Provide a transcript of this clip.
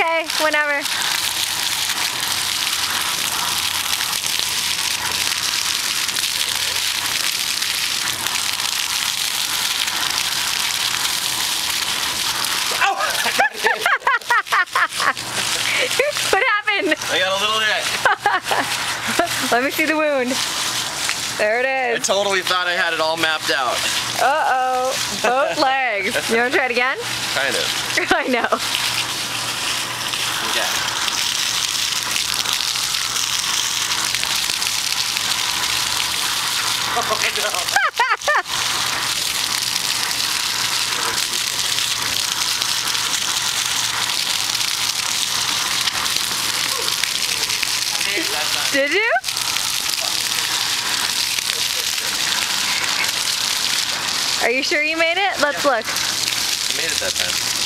Okay, whenever. What happened? I got a little hit. Let me see the wound. There it I is. totally thought I had it all mapped out. Uh-oh. Both legs. You want to try it again? Kind of. I know. Okay. Did you? Are you sure you made it? Let's look. You made it that time.